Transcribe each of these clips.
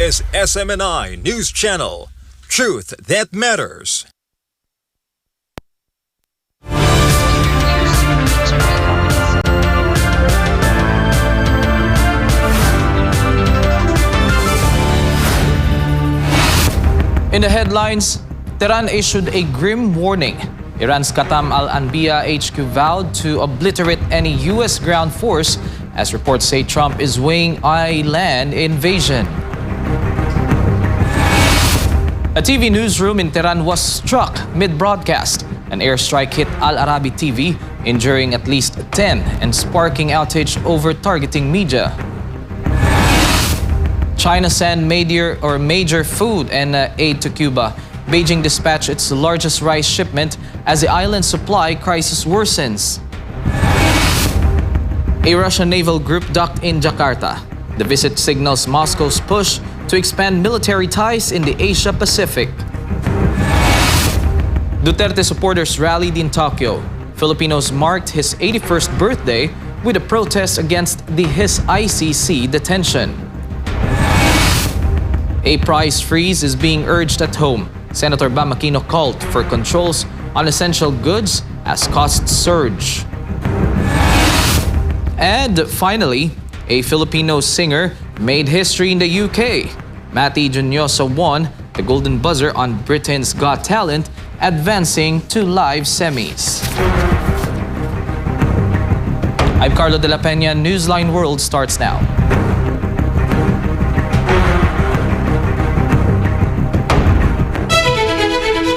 is SMNI News Channel. Truth that matters. In the headlines, Tehran issued a grim warning. Iran's Qatam al-Anbiya HQ vowed to obliterate any U.S. ground force as reports say Trump is weighing a land invasion. A TV newsroom in Tehran was struck mid-broadcast. An airstrike hit Al Arabi TV, injuring at least 10 and sparking outrage over targeting media. China sent major food and aid to Cuba. Beijing dispatched its largest rice shipment as the island's supply crisis worsens. A Russian naval group docked in Jakarta. The visit signals Moscow's push to expand military ties in the Asia-Pacific. Duterte supporters rallied in Tokyo. Filipinos marked his 81st birthday with a protest against his ICC detention. A price freeze is being urged at home. Senator Bam Aquino called for controls on essential goods as costs surge. And finally, a Filipino singer made history in the UK. Matty Junioso won the Golden Buzzer on Britain's Got Talent, advancing to live semis. I'm Carlo de la Peña. Newsline World starts now.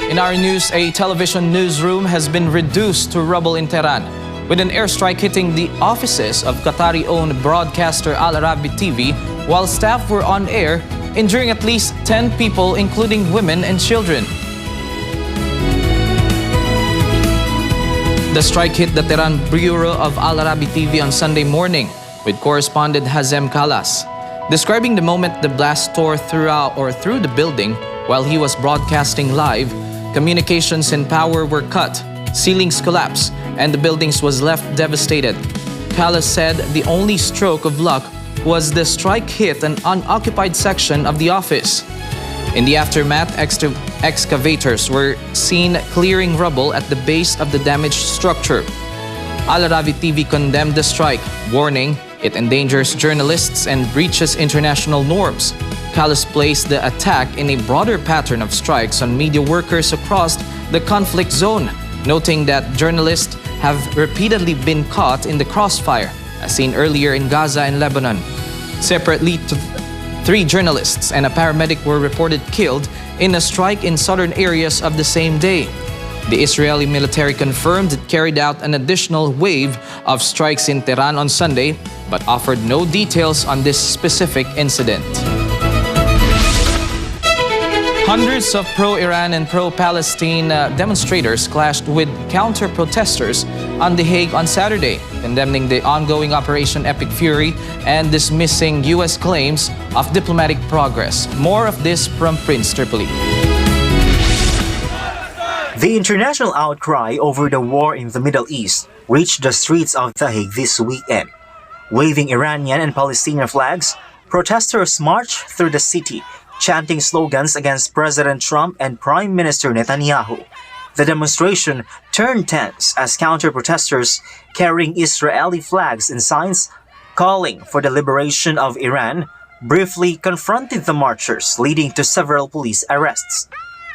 In our news, a television newsroom has been reduced to rubble in Tehran, with an airstrike hitting the offices of Qatari-owned broadcaster Al Arabi TV while staff were on air, injuring at least 10 people, including women and children. The strike hit the Tehran bureau of Al Arabi TV on Sunday morning, with correspondent Hazem Kalas describing the moment the blast tore through the building while he was broadcasting live. Communications and power were cut, ceilings collapsed, and the buildings was left devastated. Kalas said the only stroke of luck was the strike hit an unoccupied section of the office. In the aftermath, excavators were seen clearing rubble at the base of the damaged structure. Al Arabi TV condemned the strike, warning it endangers journalists and breaches international norms. Kalas placed the attack in a broader pattern of strikes on media workers across the conflict zone, noting that journalists have repeatedly been caught in the crossfire, as seen earlier in Gaza and Lebanon. Separately, 3 journalists and a paramedic were reported killed in a strike in southern areas of the same day. The Israeli military confirmed it carried out an additional wave of strikes in Tehran on Sunday, but offered no details on this specific incident. Hundreds of pro-Iran and pro-Palestine demonstrators clashed with counter-protesters on The Hague on Saturday, condemning the ongoing Operation Epic Fury and dismissing U.S. claims of diplomatic progress. More of this from Prince Tripoli. The international outcry over the war in the Middle East reached the streets of The Hague this weekend. Waving Iranian and Palestinian flags, protesters marched through the city, chanting slogans against President Trump and Prime Minister Netanyahu. The demonstration turned tense as counter-protesters carrying Israeli flags and signs calling for the liberation of Iran briefly confronted the marchers, leading to several police arrests.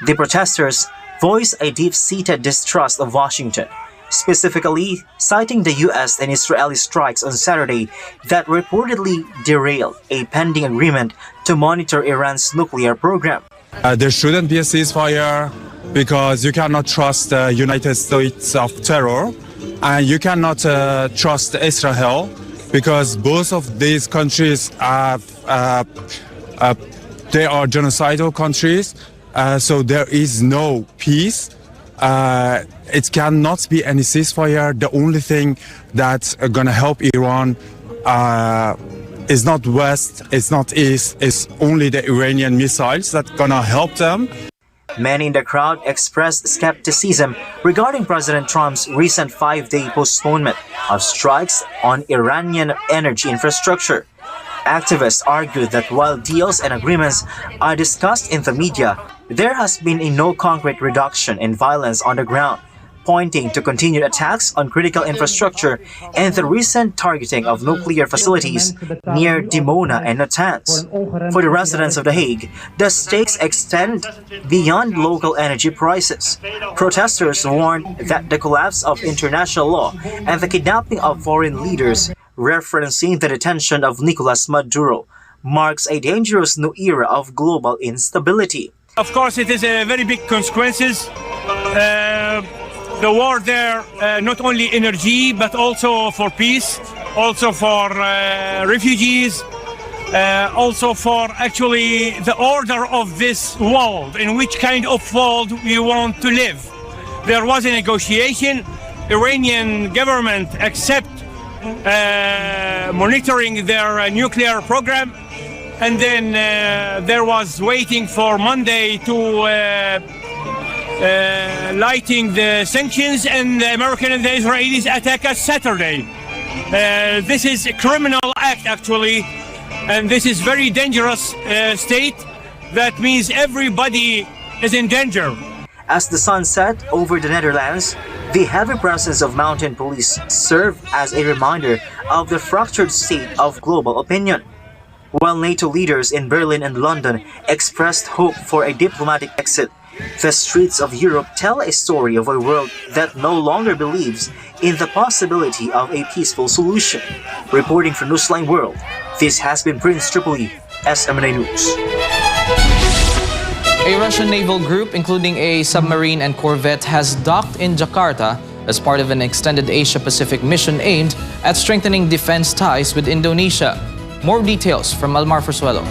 The protesters voiced a deep-seated distrust of Washington, specifically citing the U.S. and Israeli strikes on Saturday that reportedly derailed a pending agreement to monitor Iran's nuclear program. There shouldn't be a ceasefire because you cannot trust the United States of terror, and you cannot trust Israel because both of these countries they are genocidal countries. So there is no peace. It cannot be any ceasefire. The only thing that's gonna help Iran is not West, it's not East, it's only the Iranian missiles that's gonna help them. Many in the crowd expressed skepticism regarding President Trump's recent 5-day postponement of strikes on Iranian energy infrastructure. Activists argued that while deals and agreements are discussed in the media, there has been a no concrete reduction in violence on the ground, pointing to continued attacks on critical infrastructure and the recent targeting of nuclear facilities near Dimona and Natanz. For the residents of The Hague, the stakes extend beyond local energy prices. Protesters warned that the collapse of international law and the kidnapping of foreign leaders, referencing the detention of Nicolas Maduro, marks a dangerous new era of global instability. Of course, it is a very big consequences. The war there, not only energy, but also for peace, also for refugees, also for actually the order of this world, in which kind of world we want to live. There was a negotiation. Iranian government accept monitoring their nuclear program, and then there was waiting for Monday to lighting the sanctions, and the American and the Israelis attack us Saturday. This is a criminal act actually, and this is very dangerous state. That means everybody is in danger. As the sun set over the Netherlands, the heavy presence of mountain police served as a reminder of the fractured state of global opinion. While NATO leaders in Berlin and London expressed hope for a diplomatic exit, the streets of Europe tell a story of a world that no longer believes in the possibility of a peaceful solution. Reporting for Newsline World, this has been Prince Tripoli, SMNA News. A Russian naval group, including a submarine and corvette, has docked in Jakarta as part of an extended Asia-Pacific mission aimed at strengthening defense ties with Indonesia. More details from Almar Forsuelo.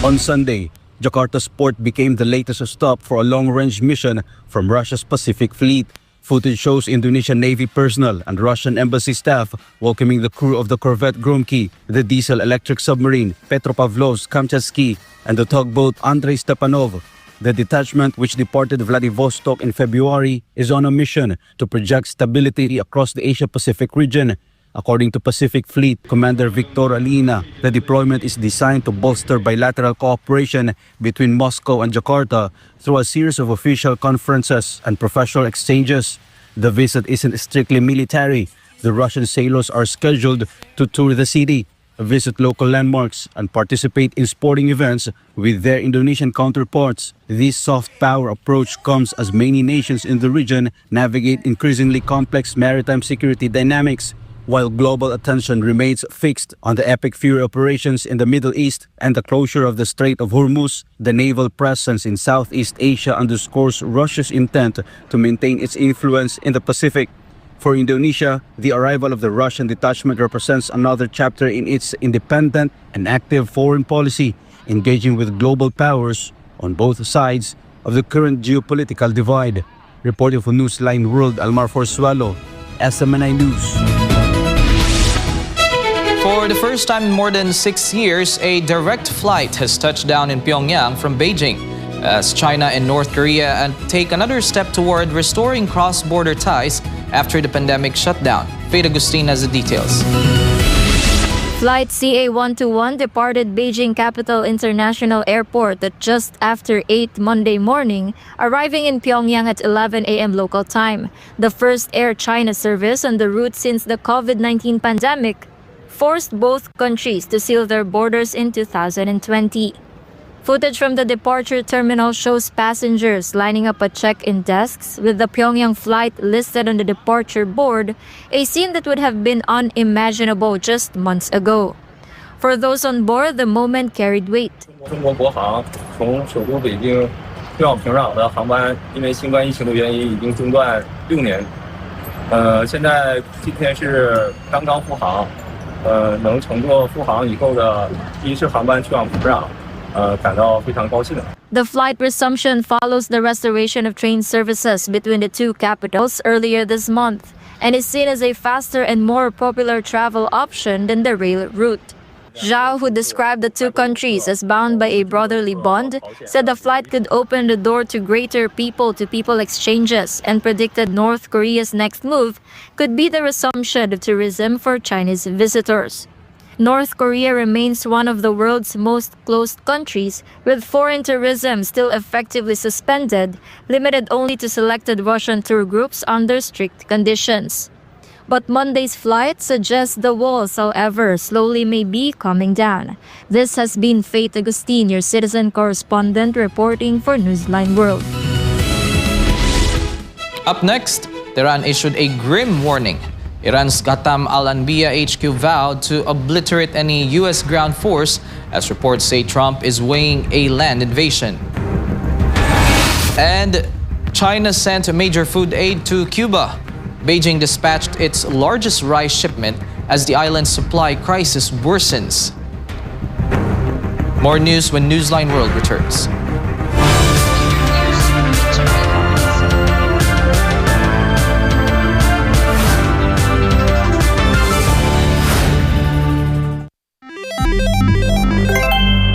On Sunday, Jakarta's port became the latest stop for a long-range mission from Russia's Pacific Fleet. Footage shows Indonesian Navy personnel and Russian embassy staff welcoming the crew of the corvette Gromky, the diesel-electric submarine Petropavlovsk-Kamchatsky, and the tugboat Andrei Stepanov. The detachment, which departed Vladivostok in February, is on a mission to project stability across the Asia-Pacific region. According to Pacific Fleet Commander Victor Alina, the deployment is designed to bolster bilateral cooperation between Moscow and Jakarta through a series of official conferences and professional exchanges. The visit isn't strictly military. The Russian sailors are scheduled to tour the city, visit local landmarks, and participate in sporting events with their Indonesian counterparts. This soft power approach comes as many nations in the region navigate increasingly complex maritime security dynamics. While global attention remains fixed on the Epic Fury operations in the Middle East and the closure of the Strait of Hormuz, the naval presence in Southeast Asia underscores Russia's intent to maintain its influence in the Pacific. For Indonesia, the arrival of the Russian detachment represents another chapter in its independent and active foreign policy, engaging with global powers on both sides of the current geopolitical divide. Reporting for Newsline World, Almar Forsuelo, SMNI News. For the first time in more than 6 years, a direct flight has touched down in Pyongyang from Beijing as China and North Korea take another step toward restoring cross-border ties after the pandemic shutdown. Faye Agustin has the details. Flight CA-121 departed Beijing Capital International Airport at just after 8 Monday morning, arriving in Pyongyang at 11 a.m. local time. The first Air China service on the route since the COVID-19 pandemic forced both countries to seal their borders in 2020. Footage from the departure terminal shows passengers lining up at check-in desks with the Pyongyang flight listed on the departure board, a scene that would have been unimaginable just months ago. For those on board, the moment carried weight. 中国国航从首都北京飞往平壤的航班，因为新冠疫情的原因已经中断6年。现在今天是刚刚复航，能乘坐复航以后的第一次航班去往平壤。 感到非常高兴。 The flight resumption follows the restoration of train services between the two capitals earlier this month and is seen as a faster and more popular travel option than the rail route. Zhao, who described the two countries as bound by a brotherly bond, said the flight could open the door to greater people-to-people exchanges and predicted North Korea's next move could be the resumption of tourism for Chinese visitors. North Korea remains one of the world's most closed countries, with foreign tourism still effectively suspended, limited only to selected Russian tour groups under strict conditions. But Monday's flight suggests the walls, however, slowly may be coming down. This has been Faith Agustin, your citizen correspondent, reporting for Newsline World. Up next, Tehran issued a grim warning. Iran's Qatam al-Anbiya HQ vowed to obliterate any U.S. ground force as reports say Trump is weighing a land invasion. And China sent major food aid to Cuba. Beijing dispatched its largest rice shipment as the island's supply crisis worsens. More news when Newsline World returns.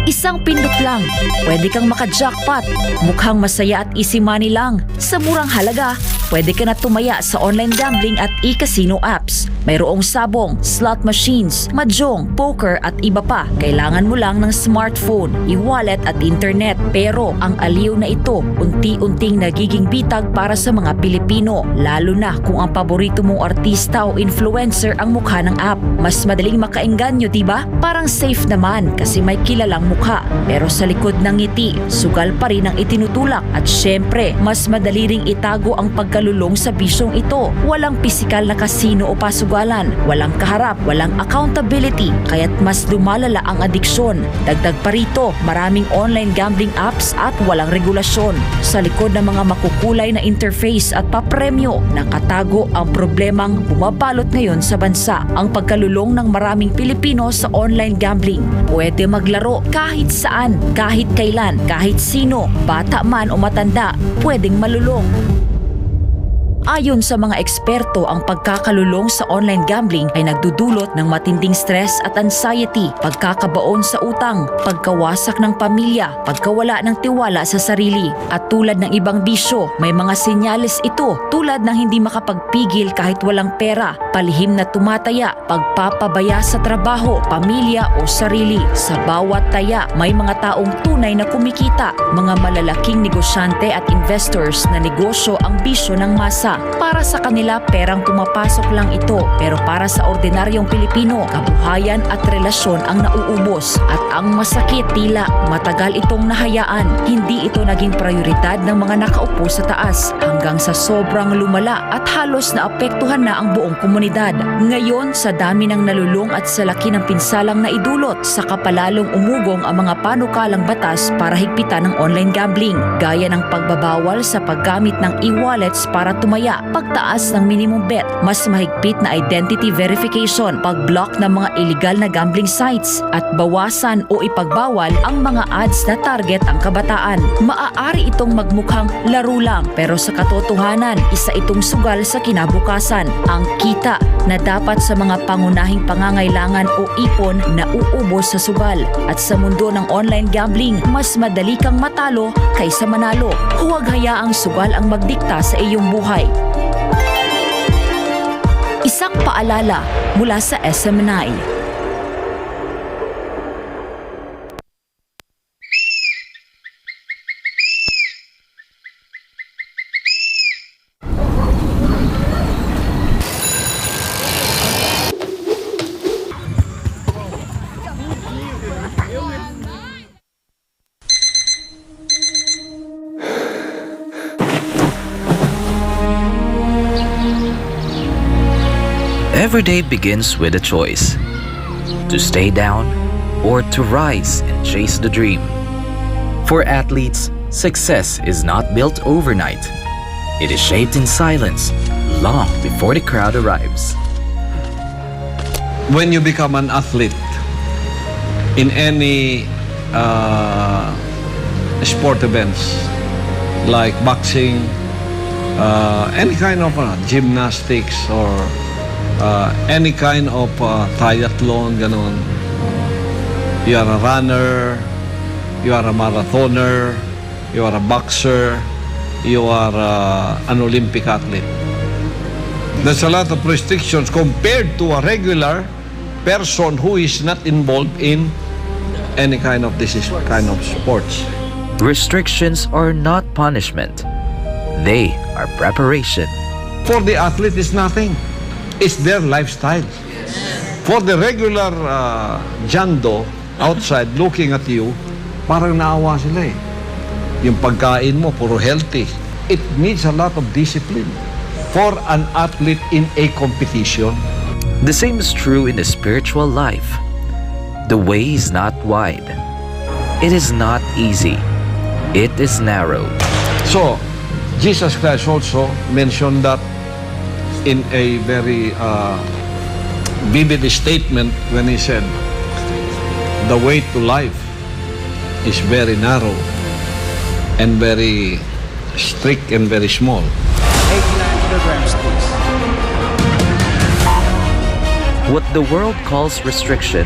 Isang pindot lang, pwede kang maka-jackpot. Mukhang masaya at easy money lang. Sa murang halaga, pwede ka na tumaya sa online gambling at e-casino apps. Mayroong sabong, slot machines, mahjong, poker at iba pa. Kailangan mo lang ng smartphone, e-wallet at internet. Pero ang aliw na ito, unti-unting nagiging bitag para sa mga Pilipino. Lalo na kung ang paborito mong artista o influencer ang mukha ng app. Mas madaling makaengganyo, diba? Parang safe naman kasi may kilalang mukha. Pero sa likod ng ngiti, sugal pa rin ang itinutulak. At syempre, mas madali ring itago ang pagkalulong sa bisyong ito. Walang pisikal na kasino o pasugalan, walang kaharap, walang accountability, kaya't mas lumalala ang adiksyon. Dagdag pa rito, maraming online gambling apps at walang regulasyon. Sa likod ng mga makukulay na interface at papremyo, nakatago ang problemang bumabalot ngayon sa bansa. Ang pagkalulong ng maraming Pilipino sa online gambling. Pwede maglaro kahit saan, kahit kailan, kahit sino, bata man o matanda, pwedeng malulong. Ayon sa mga eksperto, ang pagkakalulong sa online gambling ay nagdudulot ng matinding stress at anxiety, pagkakabaon sa utang, pagkawasak ng pamilya, pagkawala ng tiwala sa sarili. At tulad ng ibang bisyo, may mga senyales ito tulad ng hindi makapagpigil kahit walang pera, palihim na tumataya, pagpapabaya sa trabaho, pamilya o sarili. Sa bawat taya, may mga taong tunay na kumikita, mga malalaking negosyante at investors na negosyo ang bisyo ng masa. Para sa kanila, perang pumapasok lang ito. Pero para sa ordinaryong Pilipino, kabuhayan at relasyon ang nauubos. At ang masakit, tila matagal itong nahayaan. Hindi ito naging prioridad ng mga nakaupo sa taas hanggang sa sobrang lumala at halos naapektuhan na ang buong komunidad. Ngayon, sa dami ng nalulong at sa laki ng pinsalang naidulot, saka palalong umugong ang mga panukalang batas para higpitan ng online gambling. Gaya ng pagbabawal sa paggamit ng e-wallets para tumaya, pagtaas ng minimum bet, mas mahigpit na identity verification, pag-block ng mga illegal na gambling sites, at bawasan o ipagbawal ang mga ads na target ang kabataan. Maaari itong magmukhang laro lang, pero sa katotohanan, isa itong sugal sa kinabukasan. Ang kita na dapat sa mga pangunahing pangangailangan o ipon na uubos sa sugal. At sa mundo ng online gambling, mas madali kang matalo kaysa manalo. Huwag hayaang sugal ang magdikta sa iyong buhay. Isang paalala mula sa SMNI. Every day begins with a choice: to stay down or to rise and chase the dream. For athletes, success is not built overnight. It is shaped in silence long before the crowd arrives. When you become an athlete in any sport events like boxing, any kind of gymnastics or any kind of triathlon, ganon. You are a runner, you are a marathoner, you are a boxer, you are an Olympic athlete. There's a lot of restrictions compared to a regular person who is not involved in any kind of sports. Restrictions are not punishment. They are preparation. For the athlete, it's nothing. It's their lifestyle. For the regular jando outside looking at you, parang naawa sila eh. Yung pagkain mo, puro healthy. It needs a lot of discipline for an athlete in a competition. The same is true in the spiritual life. The way is not wide. It is not easy. It is narrow. So, Jesus Christ also mentioned that in a very vivid statement when he said, the way to life is very narrow and very strict and very small. 89 kilograms, please. What the world calls restriction,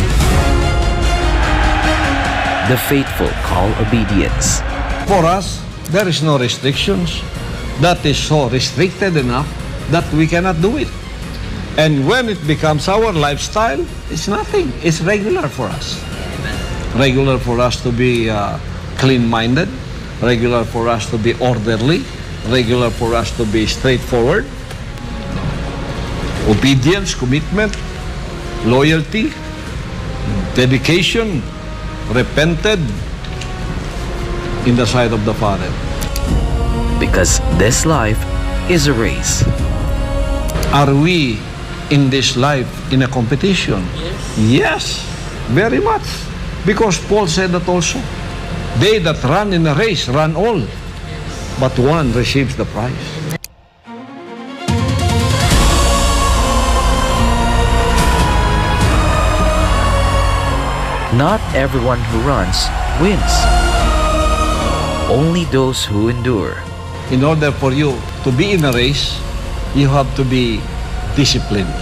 the faithful call obedience. For us, there is no restrictions. That is so restricted enough that we cannot do it. And when it becomes our lifestyle, it's nothing. It's regular for us. Regular for us to be clean-minded, regular for us to be orderly, regular for us to be straightforward. Obedience, commitment, loyalty, dedication, repented in the sight of the Father. Because this life is a race. Are we in this life in a competition? Yes, very much. Because Paul said that also. They that run in a race run all, but one receives the prize. Not everyone who runs wins. Only those who endure. In order for you to be in a race, you have to be disciplined.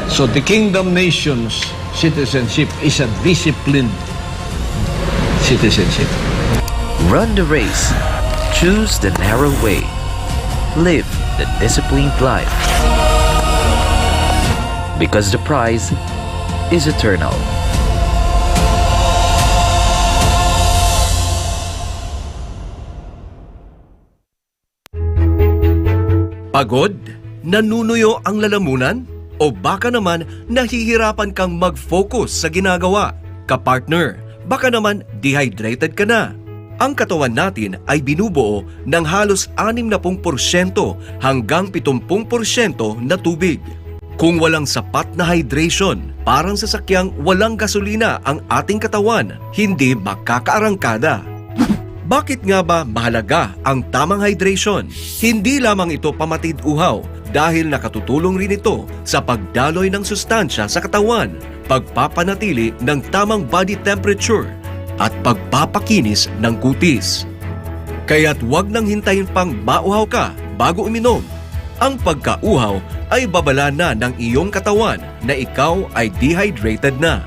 So the kingdom nation's citizenship is a disciplined citizenship. Run the race. Choose the narrow way. Live the disciplined life. Because the prize is eternal. Pagod? Nanunuyo ang lalamunan? O baka naman nahihirapan kang mag-focus sa ginagawa? Kapartner, baka naman dehydrated ka na. Ang katawan natin ay binubuo ng halos 60% hanggang 70% na tubig. Kung walang sapat na hydration, parang sasakyang walang gasolina ang ating katawan, hindi makakaarangkada. Bakit nga ba mahalaga ang tamang hydration? Hindi lamang ito pamatid uhaw dahil nakatutulong rin ito sa pagdaloy ng sustansya sa katawan, pagpapanatili ng tamang body temperature, at pagpapakinis ng kutis. Kaya't huwag nang hintayin pang mauhaw ka bago uminom. Ang pagkauhaw ay babala na ng iyong katawan na ikaw ay dehydrated na.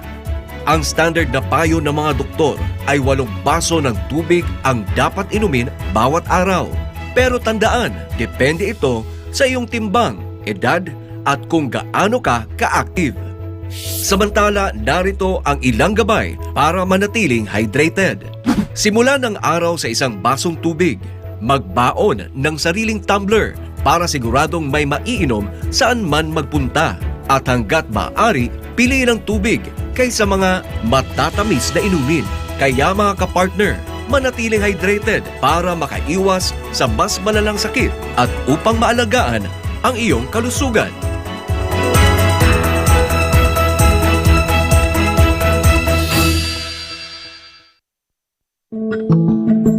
Ang standard na payo ng mga doktor ay 8 baso ng tubig ang dapat inumin bawat araw. Pero tandaan, depende ito sa iyong timbang, edad at kung gaano ka ka-active. Samantala, narito ang ilang gabay para manatiling hydrated. Simula ng araw sa isang basong tubig. Magbaon ng sariling tumbler para siguradong may maiinom saan man magpunta. At hanggat maaari, piliin ang tubig kaysa mga matatamis na inumin. Kaya mga kapartner, manatiling hydrated para makaiwas sa mas malalang sakit at upang maalagaan ang iyong kalusugan.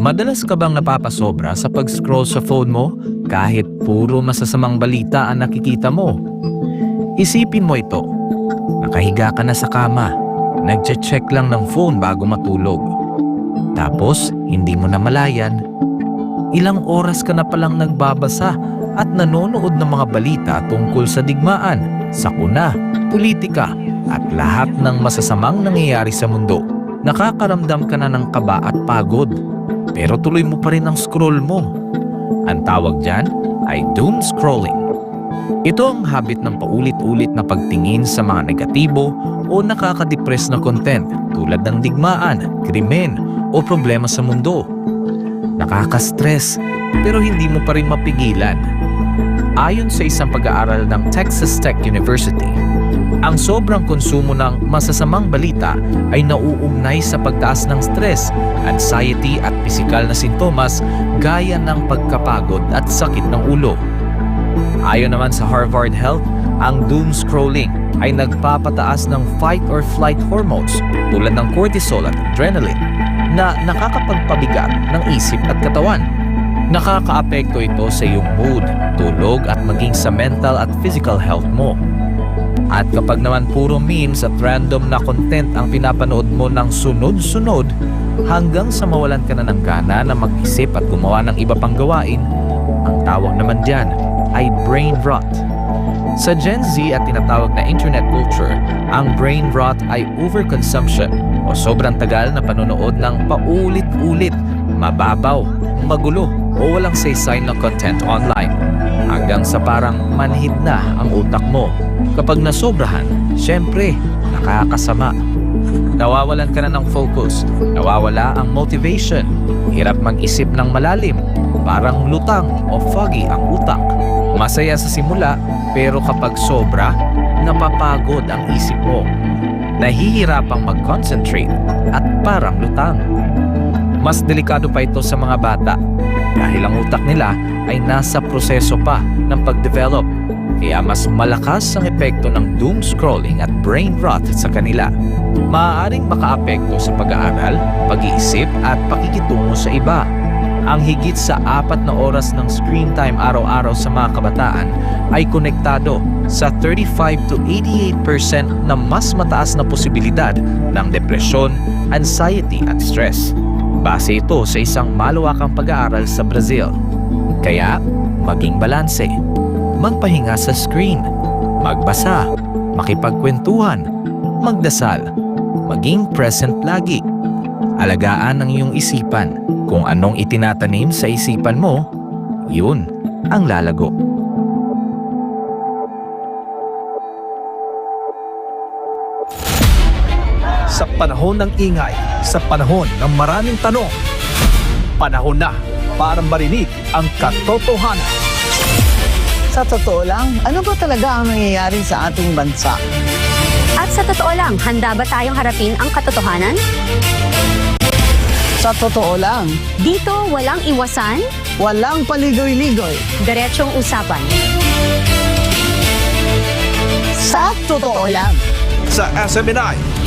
Madalas ka bang napapasobra sa pag-scroll sa phone mo kahit puro masasamang balita ang nakikita mo? Isipin mo ito. Nakahiga ka na sa kama, nagche-check lang ng phone bago matulog. Tapos, hindi mo na malayan, ilang oras ka na palang nagbabasa at nanonood ng mga balita tungkol sa digmaan, sakuna, politika, at lahat ng masasamang nangyayari sa mundo. Nakakaramdam ka na ng kaba at pagod, pero tuloy mo pa rin ang scroll mo. Ang tawag dyan ay doom scrolling. Ito ang habit ng paulit-ulit na pagtingin sa mga negatibo o nakakadepress na content tulad ng digmaan, krimen o problema sa mundo. Nakaka-stress pero hindi mo pa rin mapigilan. Ayon sa isang pag-aaral ng Texas Tech University, ang sobrang konsumo ng masasamang balita ay nauugnay sa pagtaas ng stress, anxiety at pisikal na sintomas gaya ng pagkapagod at sakit ng ulo. Ayon naman sa Harvard Health, ang doom scrolling ay nagpapataas ng fight or flight hormones tulad ng cortisol at adrenaline na nakakapagpabigat ng isip at katawan. Nakakaapekto ito sa iyong mood, tulog at maging sa mental at physical health mo. At kapag naman puro memes at random na content ang pinapanood mo ng sunod-sunod hanggang sa mawalan ka na ng gana na mag-isip at gumawa ng iba pang gawain, ang tawag naman dyan ay brain rot. Sa Gen Z at tinatawag na internet culture, ang brain rot ay overconsumption o sobrang tagal na panonood ng paulit-ulit, mababaw, magulo o walang saysay na content online hanggang sa parang manhid na ang utak mo. Kapag nasobrahan, syempre, nakakasama. Nawawalan ka na ng focus, nawawala ang motivation, hirap mag-isip ng malalim, parang lutang o foggy ang utak. Masaya sa simula, pero kapag sobra, napapagod ang isip mo. Nahihirapang mag-concentrate at parang lutang. Mas delikado pa ito sa mga bata dahil ang utak nila ay nasa proseso pa ng pag-develop. Kaya mas malakas ang epekto ng doom scrolling at brain rot sa kanila. Maaaring makaapekto sa pag-aaral, pag-iisip at pakikitungo sa iba. Ang higit sa 4 na oras ng screen time araw-araw sa mga kabataan ay konektado sa 35 to 88% na mas mataas na posibilidad ng depresyon, anxiety at stress. Base ito sa isang malawakang pag-aaral sa Brazil. Kaya, maging balanse. Magpahinga sa screen, magbasa, makipagkwentuhan, magdasal, maging present lagi. Alagaan ang iyong isipan. Kung anong itinatanim sa isipan mo, yun ang lalago. Sa panahon ng ingay, sa panahon ng maraming tanong, panahon na para marinig ang katotohanan. Sa totoo lang, ano ba talaga ang nangyayari sa ating bansa? At sa totoo lang, handa ba tayong harapin ang katotohanan? Sa totoo lang, dito walang iwasan, walang paligoy-ligoy, diretsong usapan. Sa totoo lang. Sa SMNI.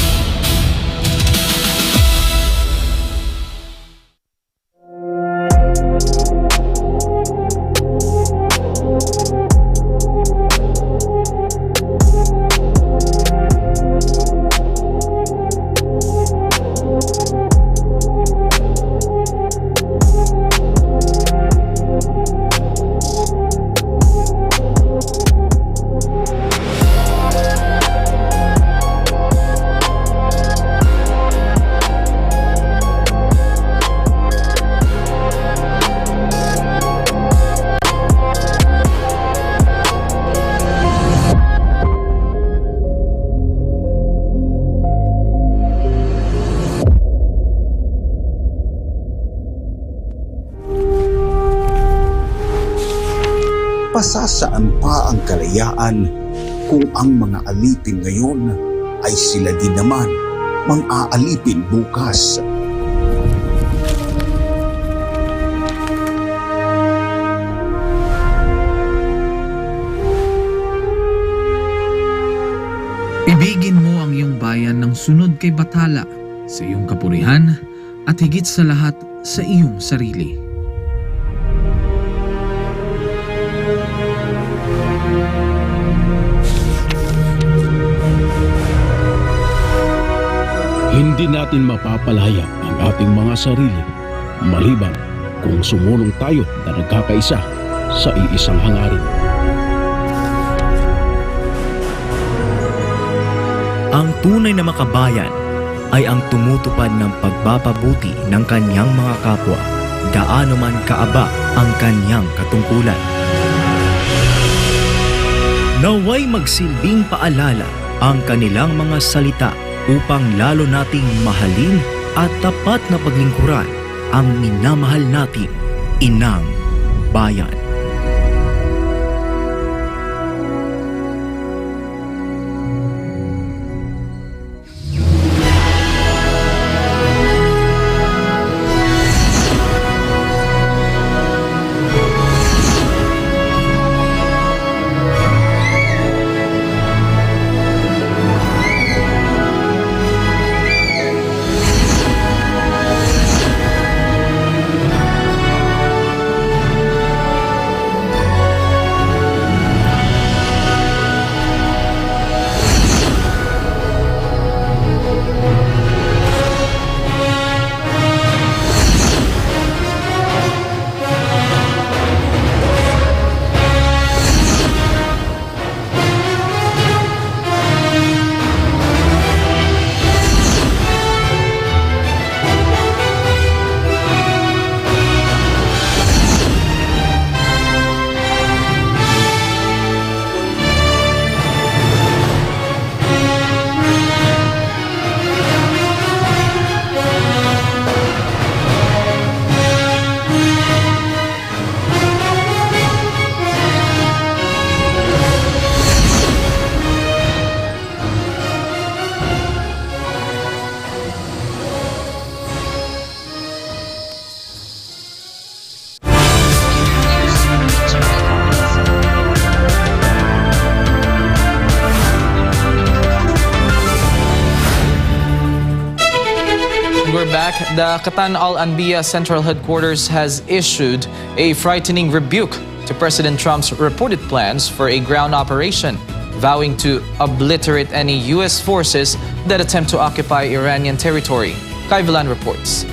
Pasasaan pa ang kalayaan kung ang mga alipin ngayon ay sila din naman mang-aalipin bukas. Ibigin mo ang iyong bayan ng sunod kay Bathala, sa iyong kapurihan at higit sa lahat sa iyong sarili. Hindi natin mapapalaya ang ating mga sarili maliban kung sumulong tayo na nagkakaisa sa iisang hangarin. Ang tunay na makabayan ay ang tumutupad ng pagpapabuti ng kanyang mga kapwa, gaano man kaaba ang kanyang katungkulan. Naway magsilbing paalala ang kanilang mga salita upang lalo nating mahalin at tapat na paglingkuran ang minamahal nating inang bayan. We're back. The Katan Al-Anbiya Central Headquarters has issued a frightening rebuke to President Trump's reported plans for a ground operation, vowing to obliterate any U.S. forces that attempt to occupy Iranian territory. Kaivilan reports.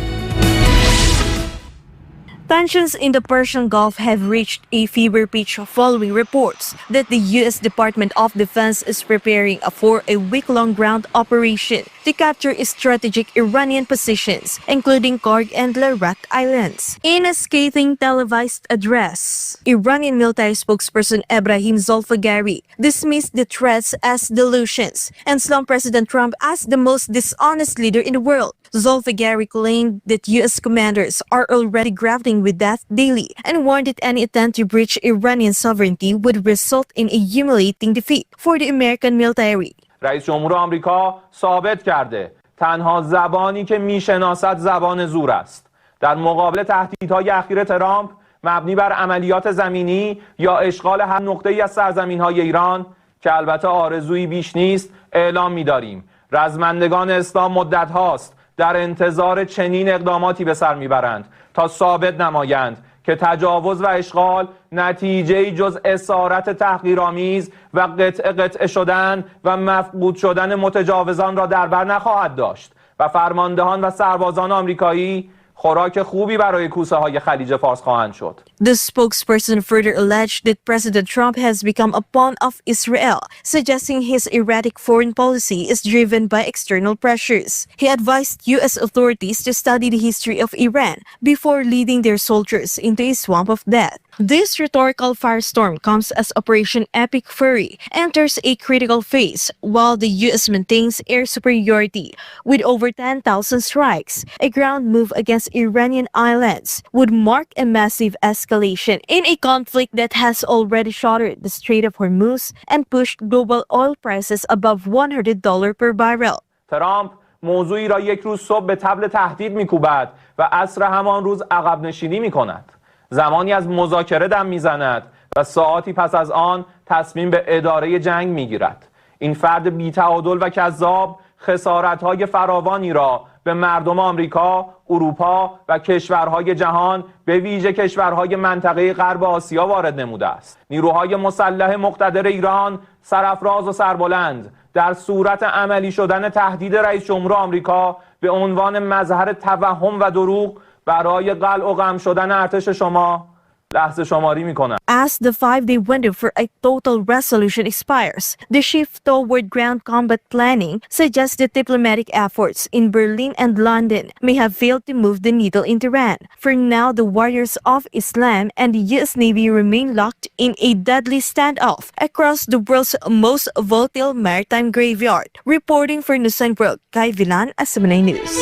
Tensions in the Persian Gulf have reached a fever pitch following reports that the U.S. Department of Defense is preparing for a week-long ground operation to capture strategic Iranian positions, including Karg and Larak Islands. In a scathing televised address, Iranian military spokesperson Ebrahim Zolfaghari dismissed the threats as delusions and slammed President Trump as the most dishonest leader in the world. Zolfaghari claimed that U.S. commanders are already grappling with death daily and warned that any attempt to breach Iranian sovereignty would result in a humiliating defeat for the American military. رئیس جمهور آمریکا ثابت کرده تنها زبانی که میشناسد زبان زور است. در مقابل تهدیدهای اخیر ترامپ مبنی بر عملیات زمینی یا اشغال هر نقطه‌ای از سرزمین‌های ایران که البته آرزویی بیش نیست اعلام می‌داریم. رزمندگان اسلام مدت هاست در انتظار چنین اقداماتی به سر میبرند تا ثابت نمایند که تجاوز و اشغال نتیجه‌ای جز اسارت تحقیرآمیز و قطعه شدن و مفقود شدن متجاوزان را در بر نخواهد داشت و فرماندهان و سربازان آمریکایی خوراک خوبی برای کوسه های خلیج فارس خواهند شد. The spokesperson further alleged that President Trump has become a pawn of Israel, suggesting his erratic foreign policy is driven by external pressures. He advised U.S. authorities to study the history of Iran before leading their soldiers into a swamp of death. This rhetorical firestorm comes as Operation Epic Fury enters a critical phase, while the U.S. maintains air superiority with over 10,000 strikes. A ground move against Iranian islands would mark a massive escalation in a conflict that has already shattered the Strait of Hormuz and pushed global oil prices above $100 per barrel. ترامپ موضوعی را یک روز صبح به طبل تهدید می‌کوبد و عصر همان روز عقب نشینی می‌کند. زمانی از مذاکره دم میزند و ساعاتی پس از آن تصمیم به اداره جنگ میگیرد. این فرد بی‌تعادل و کذاب خسارت‌های فراوانی را به مردم آمریکا، اروپا و کشورهای جهان به ویژه کشورهای منطقه غرب آسیا وارد نموده است. نیروهای مسلح مقتدر ایران سرافراز و سربلند در صورت عملی شدن تهدید رئیس جمهور آمریکا به عنوان مظهر توهم و دروغ برای قلع و قم شدن ارتش شما لحظه شماری میکنم. As the 5-day window for a total resolution expires, the shift toward ground combat planning suggests that diplomatic efforts in Berlin and London may have failed to move the needle in Iran. For now, the warriors of Islam and the US Navy remain locked in a deadly standoff across the world's most volatile maritime graveyard. Reporting for Newsline World, Kai Villan, SMNA News.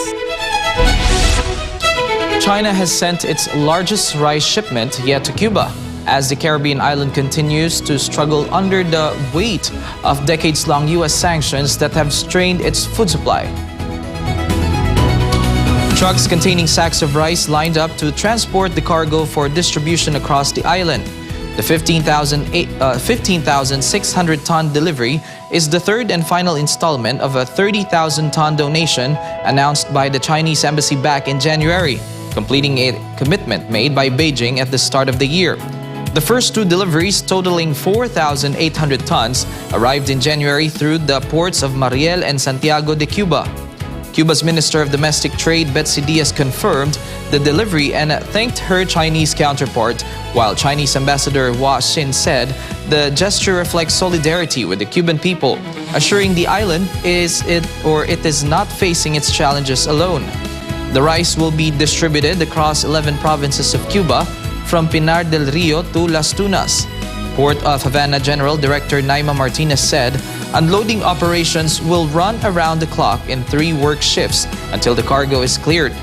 China has sent its largest rice shipment yet to Cuba, as the Caribbean island continues to struggle under the weight of decades-long U.S. sanctions that have strained its food supply. Trucks containing sacks of rice lined up to transport the cargo for distribution across the island. The 15,600-ton delivery is the third and final installment of a 30,000-ton donation announced by the Chinese embassy back in January, completing a commitment made by Beijing at the start of the year. The first two deliveries, totaling 4,800 tons, arrived in January through the ports of Mariel and Santiago de Cuba. Cuba's Minister of Domestic Trade, Betsy Diaz, confirmed the delivery and thanked her Chinese counterpart, while Chinese Ambassador Hua Xin said the gesture reflects solidarity with the Cuban people, assuring the island it is not facing its challenges alone. The rice will be distributed across 11 provinces of Cuba, from Pinar del Rio to Las Tunas. Port of Havana General Director Naima Martinez said unloading operations will run around the clock in 3 work shifts until the cargo is cleared.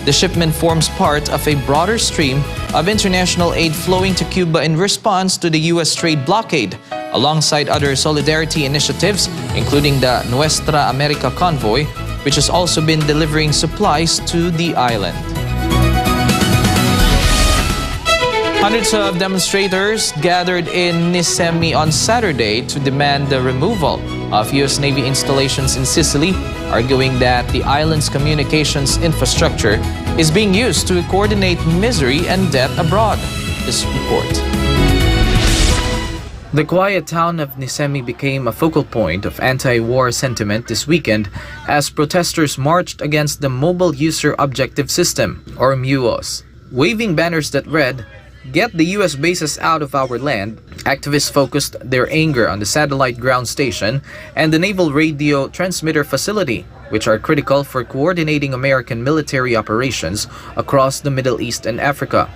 The shipment forms part of a broader stream of international aid flowing to Cuba in response to the U.S. trade blockade, alongside other solidarity initiatives, including the Nuestra America Convoy, which has also been delivering supplies to the island. Hundreds of demonstrators gathered in Nisemi on Saturday to demand the removal of U.S. Navy installations in Sicily, arguing that the island's communications infrastructure is being used to coordinate misery and death abroad. This report. The quiet town of Nisemi became a focal point of anti-war sentiment this weekend as protesters marched against the Mobile User Objective System, or MUOS. Waving banners that read, "Get the US bases out of our land," activists focused their anger on the satellite ground station and the naval radio transmitter facility, which are critical for coordinating American military operations across the Middle East and Africa.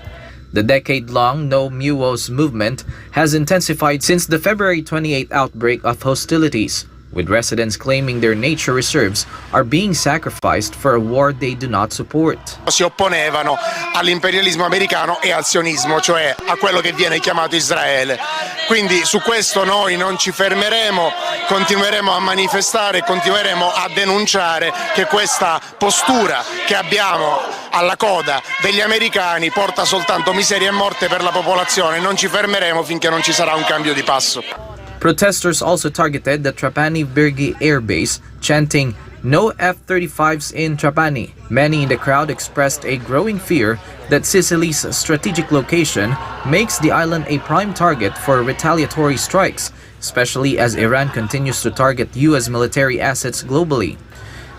The decade-long No MUOS movement has intensified since the February 28 outbreak of hostilities, with residents claiming their nature reserves are being sacrificed for a war they do not support. Si opponevano all'imperialismo americano e al sionismo, cioè a quello che viene chiamato Israele. Quindi su questo noi non ci fermeremo, continueremo a manifestare, continueremo a denunciare che questa postura che abbiamo alla coda degli americani porta soltanto miseria e morte per la popolazione. Non ci fermeremo finché non ci sarà un cambio di passo. Protesters also targeted the Trapani Birgi Air Base, chanting, "No F-35s in Trapani." Many in the crowd expressed a growing fear that Sicily's strategic location makes the island a prime target for retaliatory strikes, especially as Iran continues to target U.S. military assets globally.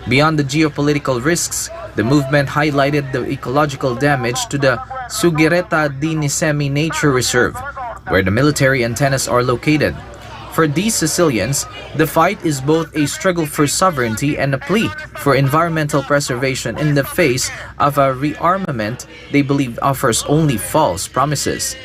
Beyond the geopolitical risks, the movement highlighted the ecological damage to the Sugireta di Nisemi Nature Reserve, where the military antennas are located. For these Sicilians, the fight is both a struggle for sovereignty and a plea for environmental preservation in the face of a rearmament they believe offers only false promises.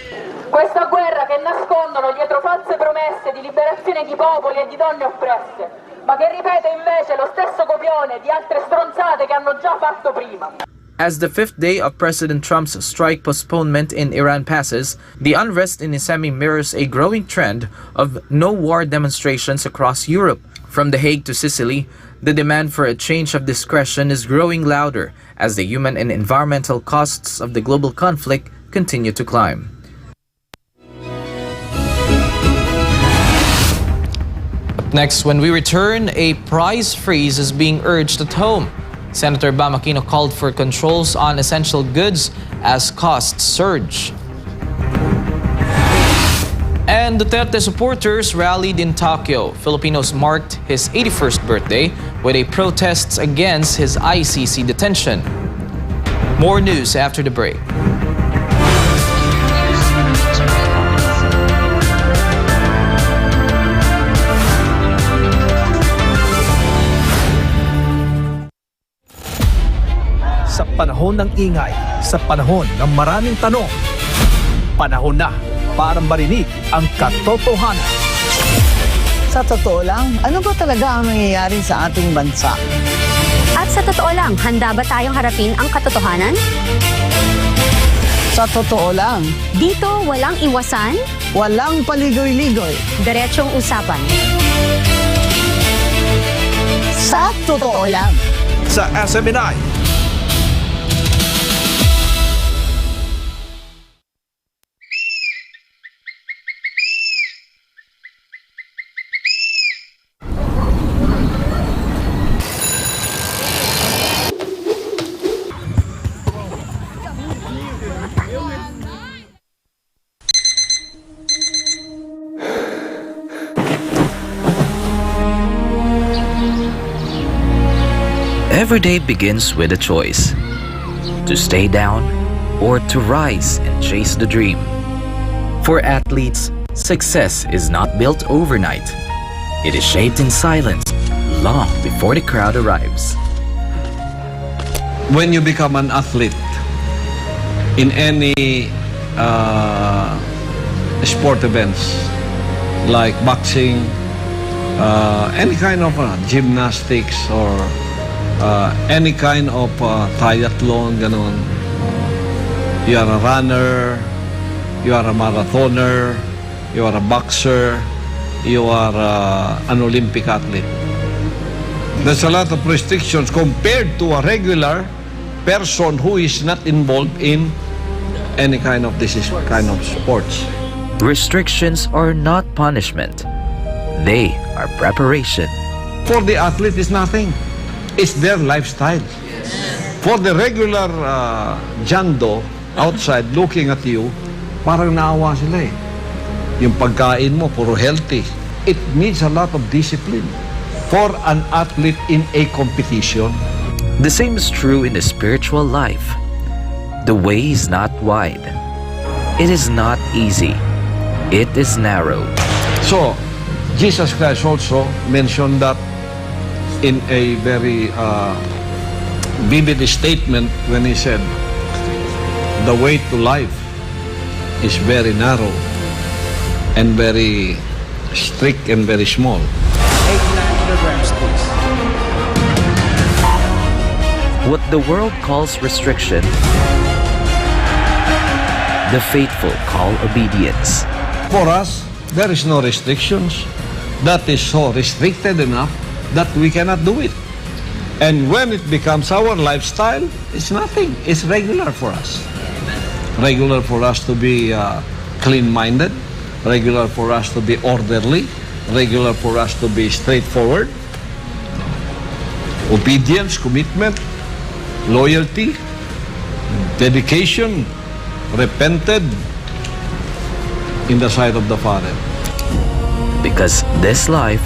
Questa guerra che nascondono dietro false promesse di liberazione di popoli e di donne oppresse, ma che ripete invece lo stesso copione di altre stronzate che hanno già fatto prima. As the 5th day of President Trump's strike postponement in Iran passes, the unrest in Nisemi mirrors a growing trend of no-war demonstrations across Europe. From The Hague to Sicily, the demand for a change of discretion is growing louder as the human and environmental costs of the global conflict continue to climb. Up next, when we return, a price freeze is being urged at home. Senator Bam Aquino called for controls on essential goods as costs surge. And Duterte supporters rallied in Tokyo. Filipinos marked his 81st birthday with a protest against his ICC detention. More news after the break. panahon ng ingay, sa panahon ng maraming tanong. Panahon na para marinig ang katotohanan. Sa totoo lang, ano ba talaga ang nangyayari sa ating bansa? At sa totoo lang, handa ba tayong harapin ang katotohanan? Sa totoo lang, Dito walang iwasan, walang paligoy-ligoy. diretsong usapan. Sa totoo lang. Sa SMNI. Every day begins with a choice: to stay down or to rise and chase the dream. For athletes, success is not built overnight. It is shaped in silence long before the crowd arrives. When you become an athlete in any sport events like boxing, any kind of gymnastics or any kind of triathlon, ganon. You are a runner, you are a marathoner, you are a boxer, you are an Olympic athlete. There's a lot of restrictions compared to a regular person who is not involved in any kind of this kind of sports. Restrictions are not punishment. They are preparation. For the athlete, it's nothing. It's their lifestyle. For the regular jando outside looking at you, parang naawa sila eh. Yung pagkain mo, puro healthy. It needs a lot of discipline for an athlete in a competition. The same is true in the spiritual life. The way is not wide. It is not easy. It is narrow. So, Jesus Christ also mentioned that in a very vivid statement when he said, the way to life is very narrow and very strict and very small. 89 kilograms, please. What the world calls restriction, the faithful call obedience. For us, there is no restrictions. That is so restricted enough that we cannot do it. And when it becomes our lifestyle, it's nothing. It's regular for us. Regular for us to be clean-minded, regular for us to be orderly, regular for us to be straightforward. Obedience, commitment, loyalty, dedication, repented in the sight of the Father. Because this life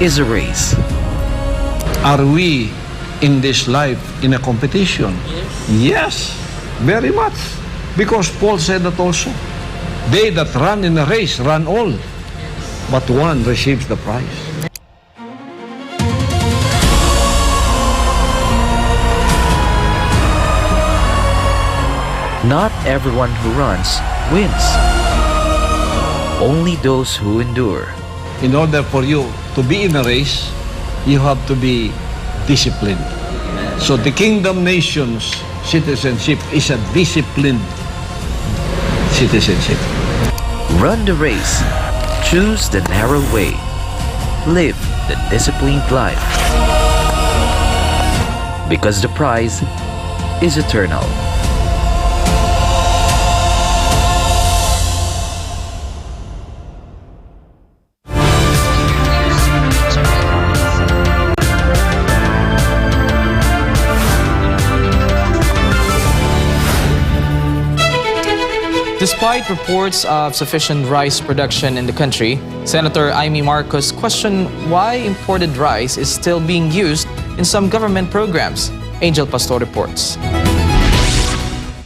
is a race. Are we in this life in a competition? Yes, very much. Because Paul said that also. They that run in a race run all, but one receives the prize. Not everyone who runs wins. Only those who endure. In order for you to be in a race, you have to be disciplined. So the kingdom nation's citizenship is a disciplined citizenship. Run the race. Choose the narrow way. Live the disciplined life. Because the prize is eternal. Despite reports of sufficient rice production in the country, Senator Amy Marcos questioned why imported rice is still being used in some government programs. Angel Pastor reports.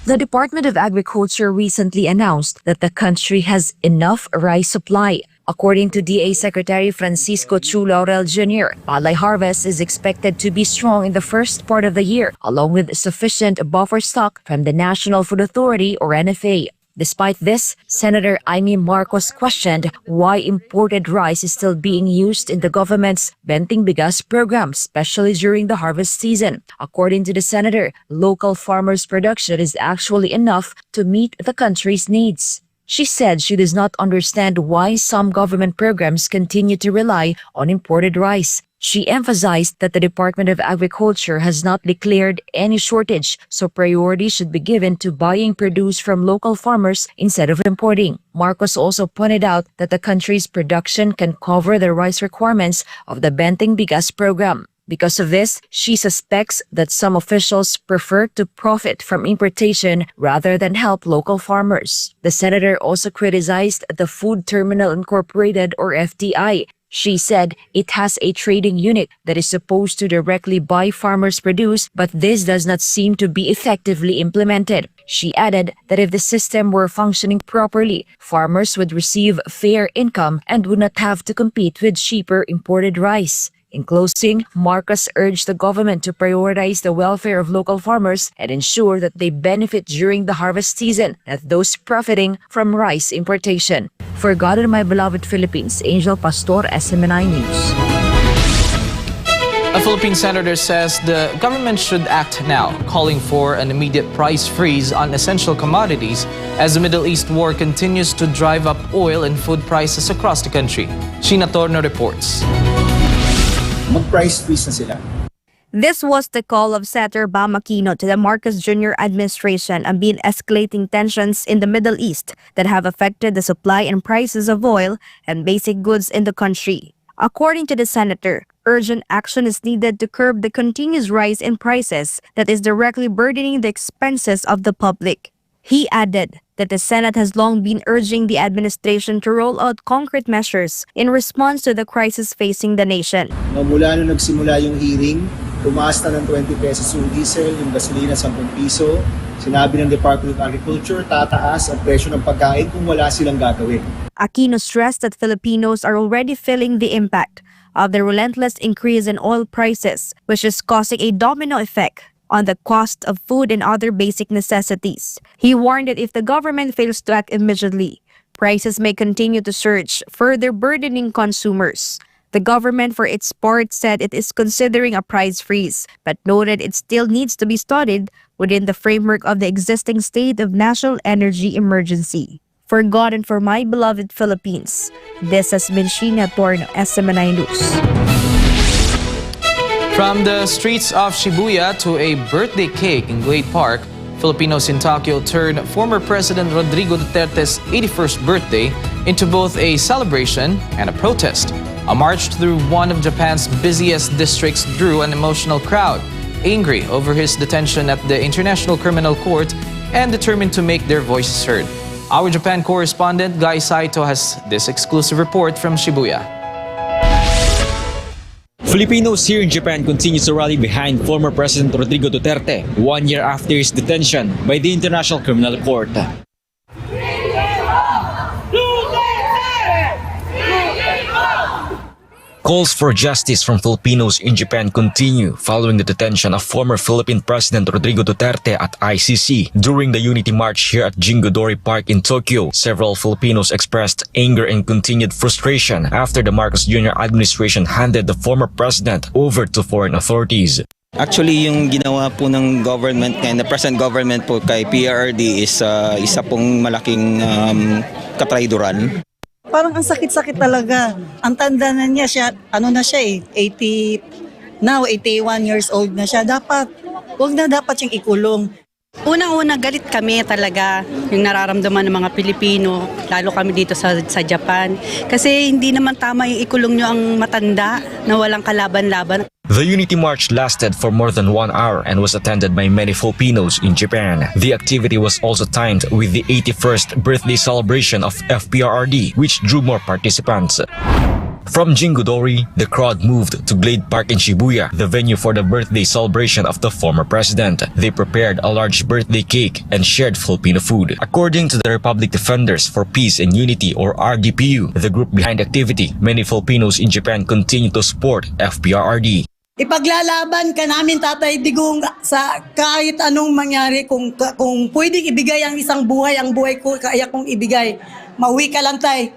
The Department of Agriculture recently announced that the country has enough rice supply. According to DA Secretary Francisco Chu Laurel Jr., palay harvest is expected to be strong in the first part of the year, along with sufficient buffer stock from the National Food Authority or NFA. Despite this, Senator Amy Marcos questioned why imported rice is still being used in the government's Benting Bigas program, especially during the harvest season. According to the senator, local farmers' production is actually enough to meet the country's needs. She said she does not understand why some government programs continue to rely on imported rice. She emphasized that the Department of Agriculture has not declared any shortage, so priority should be given to buying produce from local farmers instead of importing. Marcos also pointed out that the country's production can cover the rice requirements of the Benting Bigas program. Because of this, she suspects that some officials prefer to profit from importation rather than help local farmers. The senator also criticized the Food Terminal Incorporated or FTI. She said it has a trading unit that is supposed to directly buy farmers' produce, but this does not seem to be effectively implemented. She added that if the system were functioning properly, farmers would receive fair income and would not have to compete with cheaper imported rice. In closing, Marcos urged the government to prioritize the welfare of local farmers and ensure that they benefit during the harvest season, not those profiting from rice importation. For God and my beloved Philippines, Angel Pastor, SMNI News. A Philippine senator says the government should act now, calling for an immediate price freeze on essential commodities as the Middle East war continues to drive up oil and food prices across the country. Sheena Torno reports. Mag-price freeze na sila. This was the call of Senator Bam Aquino to the Marcos Jr. administration amid escalating tensions in the Middle East that have affected the supply and prices of oil and basic goods in the country. According to the senator, urgent action is needed to curb the continuous rise in prices that is directly burdening the expenses of the public. He added that the Senate has long been urging the administration to roll out concrete measures in response to the crisis facing the nation. Mula nung nagsimula yung hearing, tumaas na ng 20 pesos yung diesel, yung gasolina 10 piso. Sinabi ng Department of Agriculture, tataas ang presyo ng pagkain kung wala silang gagawin. Aquino stressed that Filipinos are already feeling the impact of the relentless increase in oil prices, which is causing a domino effect on the cost of food and other basic necessities. He warned that if the government fails to act immediately, prices may continue to surge, further burdening consumers. The government, for its part, said it is considering a price freeze, but noted it still needs to be studied within the framework of the existing state of national energy emergency. For God and for my beloved Philippines, this has been Sheena Torno, SMNI News. From the streets of Shibuya to a birthday cake in Glade Park, Filipinos in Tokyo turned former President Rodrigo Duterte's 81st birthday into both a celebration and a protest. A march through one of Japan's busiest districts drew an emotional crowd, angry over his detention at the International Criminal Court and determined to make their voices heard. Our Japan correspondent Guy Saito has this exclusive report from Shibuya. Filipinos here in Japan continue to rally behind former President Rodrigo Duterte 1 year after his detention by the International Criminal Court. Calls for justice from Filipinos in Japan continue following the detention of former Philippine President Rodrigo Duterte at ICC. During the Unity March here at Jingodori Park in Tokyo, several Filipinos expressed anger and continued frustration after the Marcos Jr. administration handed the former president over to foreign authorities. Actually, yung ginawa po ng government ngayon, the present government po kay PRRD is isa pong malaking katrayduran. Parang ang sakit-sakit talaga. Ang tanda na niya siya, 81 years old na siya. Huwag na dapat siyang ikulong. Unang-una galit kami talaga yung nararamdaman ng mga Pilipino, lalo kami dito sa Japan. Kasi hindi naman tama yung ikulong nyo ang matanda na walang kalaban-laban. The Unity March lasted for more than 1 hour and was attended by many Filipinos in Japan. The activity was also timed with the 81st birthday celebration of FPRRD, which drew more participants. From Jingodori, the crowd moved to Glade Park in Shibuya, the venue for the birthday celebration of the former president. They prepared a large birthday cake and shared Filipino food. According to the Republic Defenders for Peace and Unity or RDPU, the group behind the activity, many Filipinos in Japan continue to support FPRRD. Ipaglalaban ka namin, Tatay Digong, sa kahit anong mangyari. Kung pwedeng ibigay ang isang buhay, ang buhay ko, kaya kong ibigay. Mauwi ka lang, Tay.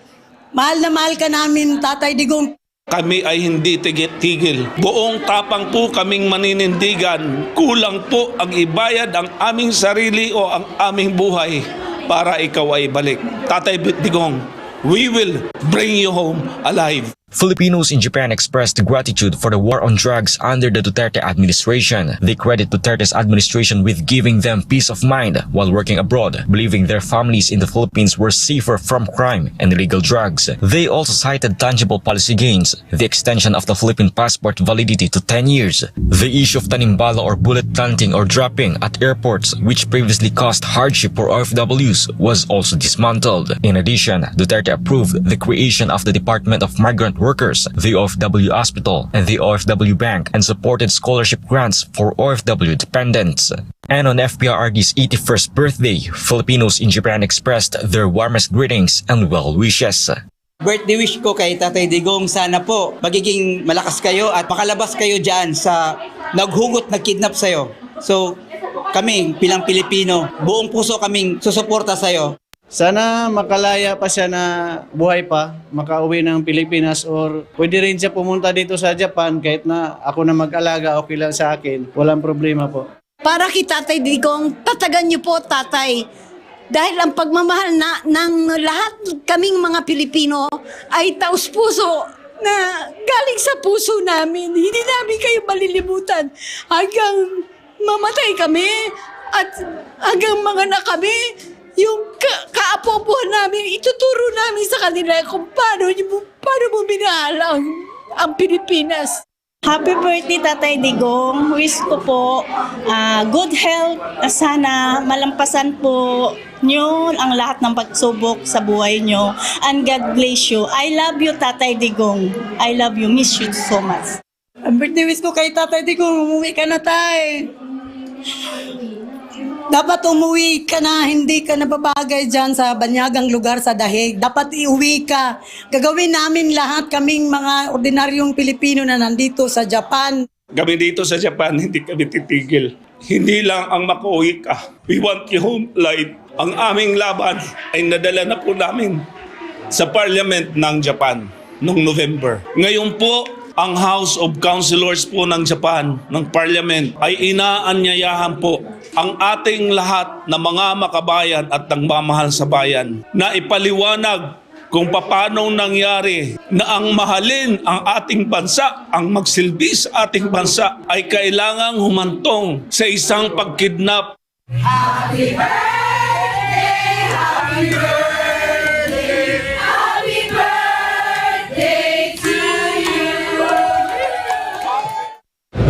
Mahal na mahal ka namin, Tatay Digong. Kami ay hindi tigil. Buong tapang po kaming maninindigan. Kulang po ang ibayad ang aming sarili o ang aming buhay para ikaw ay balik. Tatay Digong, we will bring you home alive. Filipinos in Japan expressed gratitude for the war on drugs under the Duterte administration. They credit Duterte's administration with giving them peace of mind while working abroad, believing their families in the Philippines were safer from crime and illegal drugs. They also cited tangible policy gains, the extension of the Philippine passport validity to 10 years, the issue of tanimbala or bullet planting or dropping at airports, which previously caused hardship for OFWs, was also dismantled. In addition, Duterte approved the creation of the Department of Migrant Workers, the OFW Hospital, and the OFW Bank, and supported scholarship grants for OFW dependents. And on FPRRD's 81st birthday, Filipinos in Japan expressed their warmest greetings and well wishes. Birthday wish ko kay Tatay Digong, sana po magiging malakas kayo at makalabas kayo dyan sa naghugot, nagkidnap sa'yo. So kami bilang Pilipino, buong puso kaming susuporta sa'yo. Sana makalaya pa siya na buhay pa, makauwi ng Pilipinas or pwede rin siya pumunta dito sa Japan kahit na ako na mag-alaga, okay lang sa akin. Walang problema po. Para kay Tatay Digong, tatagan niyo po, Tatay. Dahil ang pagmamahal ng lahat kaming mga Pilipino ay taus-puso na galing sa puso namin. Hindi namin kayo malilimutan hanggang mamatay kami at hanggang mga na kami. Yung kaapo-apuhan namin, ituturo namin sa kanila kung paano mo minahal ang Pilipinas. Happy birthday, Tatay Digong. Wish ko po good health. Sana malampasan po nyo ang lahat ng pagsubok sa buhay nyo. And God bless you. I love you, Tatay Digong. I love you. Miss you so much. Ang birthday wish ko kay Tatay Digong, umuwi ka na, Tay. Dapat umuwi ka na, hindi ka nababagay dyan sa banyagang lugar sa dahig. Dapat iuwi ka. Gagawin namin lahat kaming mga ordinaryong Pilipino na nandito sa Japan. Kami dito sa Japan, hindi kami titigil. Hindi lang ang makauwi ka. We want you home alive. Ang aming laban ay nadala na po namin sa Parliament ng Japan noong November. Ngayon po, ang House of Councilors po ng Japan, ng Parliament, ay inaanyayahan po ang ating lahat na mga makabayan at nagmamahal sa bayan na ipaliwanag kung paano nangyari na ang mahalin ang ating bansa, ang magsilbi sa ating bansa ay kailangang humantong sa isang pagkidnap. Happy birthday! Happy birthday! Happy birthday to you!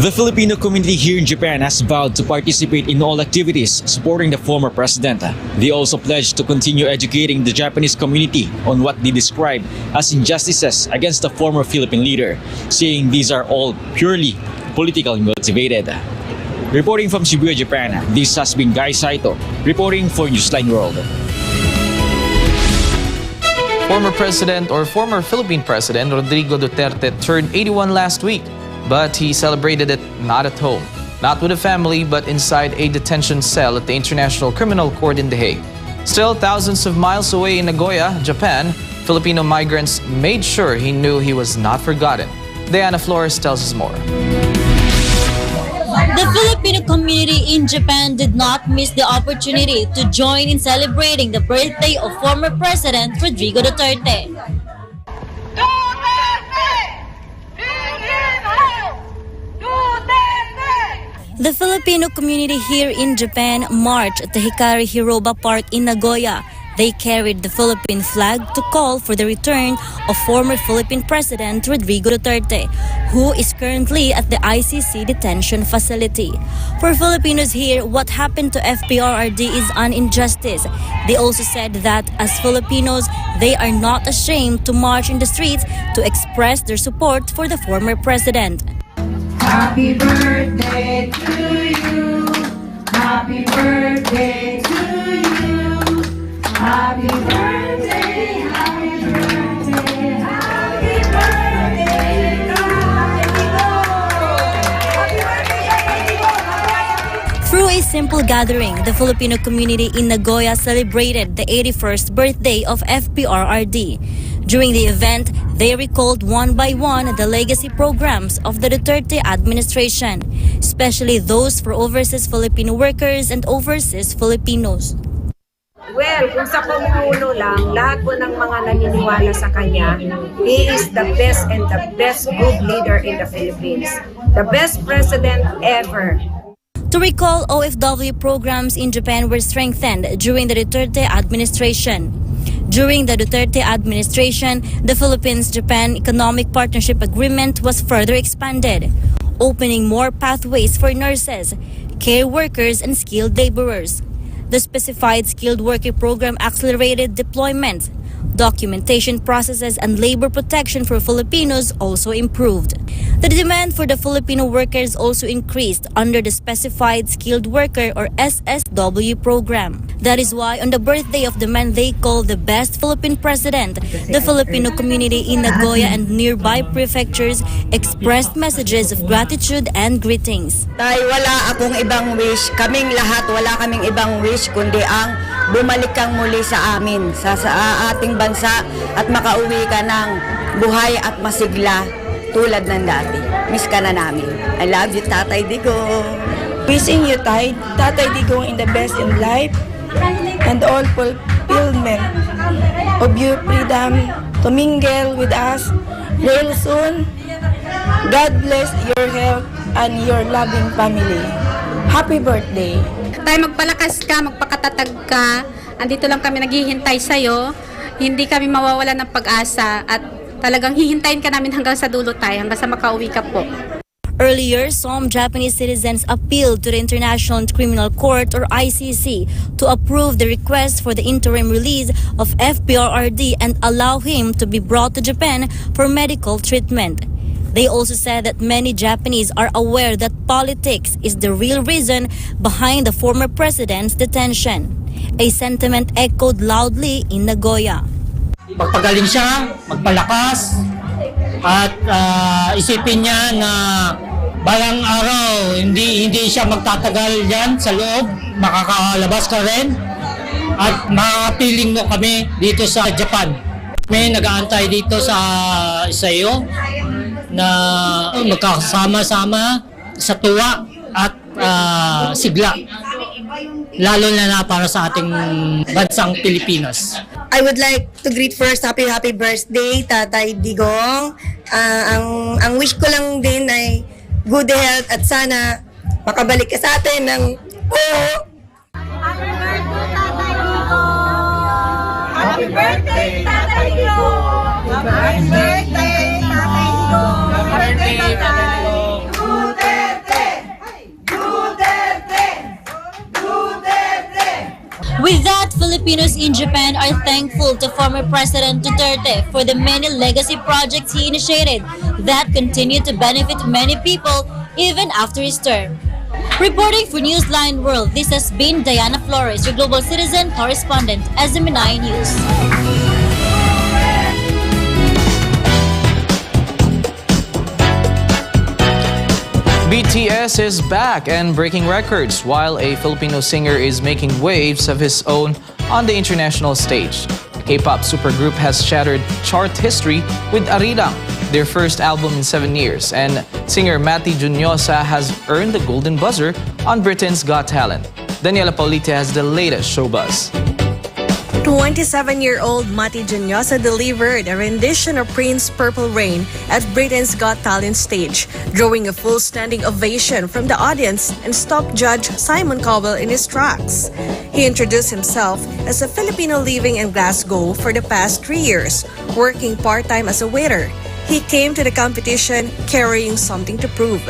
The Filipino community here in Japan has vowed to participate in all activities supporting the former president. They also pledged to continue educating the Japanese community on what they describe as injustices against the former Philippine leader, saying these are all purely politically motivated. Reporting from Shibuya, Japan, this has been Guy Saito, reporting for Newsline World. Former Philippine President Rodrigo Duterte turned 81 last week. But he celebrated it not at home, not with a family, but inside a detention cell at the International Criminal Court in The Hague. Still, thousands of miles away in Nagoya, Japan, Filipino migrants made sure he knew he was not forgotten. Diana Flores tells us more. The Filipino community in Japan did not miss the opportunity to join in celebrating the birthday of former President Rodrigo Duterte. The Filipino community here in Japan marched at the Hikari Hiroba Park in Nagoya, They carried the Philippine flag to call for the return of former Philippine President Rodrigo Duterte, who is currently at the ICC detention facility. For Filipinos here, what happened to FPRRD is an injustice. They also said that as Filipinos, they are not ashamed to march in the streets to express their support for the former president. Happy birthday to you. Happy birthday to you. Happy birthday, happy birthday, happy birthday, Through a simple gathering, the Filipino community in Nagoya celebrated the 81st birthday of FPRRD. During the event, they recalled one by one the legacy programs of the Duterte administration, especially those for overseas Filipino workers and overseas Filipinos. Well, kung sa pamumuno lang, lahat po ng mga naniniwala sa kanya, he is the best and the best good leader in the Philippines. The best president ever. To recall, OFW programs in Japan were strengthened during the Duterte administration. During the Duterte administration, the Philippines-Japan Economic Partnership Agreement was further expanded, opening more pathways for nurses, care workers, and skilled laborers. The specified skilled worker program accelerated deployment. Documentation processes and labor protection for Filipinos also improved. The demand for the Filipino workers also increased under the Specified Skilled Worker or SSW program. That is why on the birthday of the man they call the best Philippine president, the Filipino community in Nagoya and nearby prefectures expressed messages of gratitude and greetings. Tay, wala akong ibang wish. Kaming lahat, wala kaming ibang wish kundi ang bumalik kang muli sa amin, sa ating bansa at makauwi ka ng buhay at masigla tulad ng dati. Miss ka na namin. I love you, Tatay Digong. Wishing you, Tatay Digong, in the best in life and all fulfillment of your freedom to mingle with us real soon. God bless your health and your loving family. Happy birthday. Tayo magpalakas ka, magpakatatag ka. Andito lang kami naghihintay sa'yo. Hindi kami mawawalan ng pag-asa at talagang hihintayin ka namin hanggang sa dulo tayo, hanggang sa makauwi ka po. Earlier, some Japanese citizens appealed to the International Criminal Court or ICC to approve the request for the interim release of FPRRD and allow him to be brought to Japan for medical treatment. They also said that many Japanese are aware that politics is the real reason behind the former president's detention, a sentiment echoed loudly in Nagoya. Magpagaling siya, magpalakas, at isipin niya na balang araw hindi siya magtatagal yan sa loob, makakalabas ka rin at makapiling mo kami dito sa Japan. May nag-aantay dito sa iyo na magkasama-sama sa tuwa at sigla, lalo na para sa ating bansang Pilipinas. I would like to greet first happy birthday, Tatay Digong. Ang wish ko lang din ay good health at sana makabalik ka sa atin ng Happy birthday, Tatay Digong! Happy birthday, Tatay Digong! Happy birthday, Tatay Digong! Duterte! Duterte! Duterte! With that, Filipinos in Japan are thankful to former President Duterte for the many legacy projects he initiated that continue to benefit many people even after his term. Reporting for Newsline World, this has been Diana Flores, your global citizen correspondent, SMNI News. BTS is back and breaking records while a Filipino singer is making waves of his own on the international stage. The K-pop supergroup has shattered chart history with Arirang, their first album in 7 years, and singer Matty Juniosa has earned the Golden Buzzer on Britain's Got Talent. Daniela Paulite has the latest showbuzz. 27-year-old Mati Junyosa delivered a rendition of Prince Purple Rain at Britain's Got Talent stage, drawing a full standing ovation from the audience and stopped judge Simon Cowell in his tracks. He introduced himself as a Filipino living in Glasgow for the past 3 years, working part-time as a waiter. He came to the competition carrying something to prove.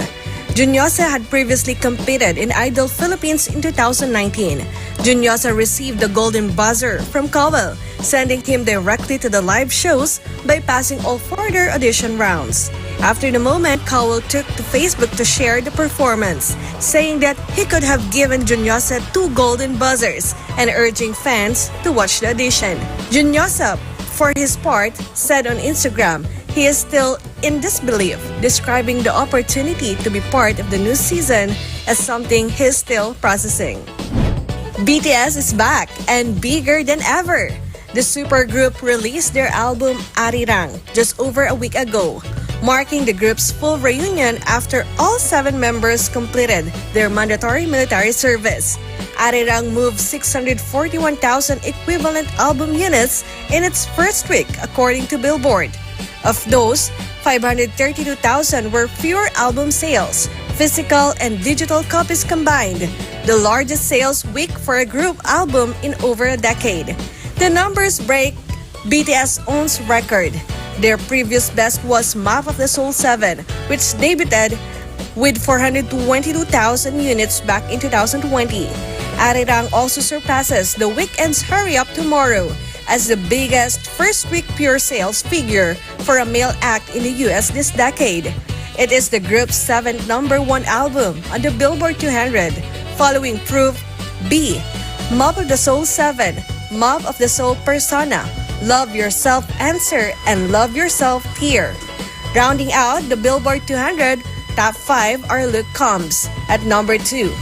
Junyosa had previously competed in Idol Philippines in 2019. Junyosa received the golden buzzer from Cowell, sending him directly to the live shows by passing all further audition rounds. After the moment, Cowell took to Facebook to share the performance, saying that he could have given Junyosa 2 golden buzzers and urging fans to watch the audition. Junyosa, for his part, said on Instagram he is still in disbelief, describing the opportunity to be part of the new season as something he's still processing. BTS is back and bigger than ever. The supergroup released their album Arirang just over a week ago, marking the group's full reunion after all 7 members completed their mandatory military service. Arirang moved 641,000 equivalent album units in its first week, according to Billboard. Of those, 532,000 were pure album sales, physical and digital copies combined, the largest sales week for a group album in over a decade. The numbers break BTS' own record. Their previous best was Map of the Soul 7, which debuted with 422,000 units back in 2020. Arirang also surpasses The Weeknd's Hurry Up Tomorrow as the biggest first-week pure sales figure for a male act in the US this decade. It is the group's 7th #1 album on the Billboard 200, following Proof, B, Map of the Soul 7, Map of the Soul Persona, Love Yourself Answer, and Love Yourself Tear. Rounding out the Billboard 200, top 5 are Luke Combs at number 2,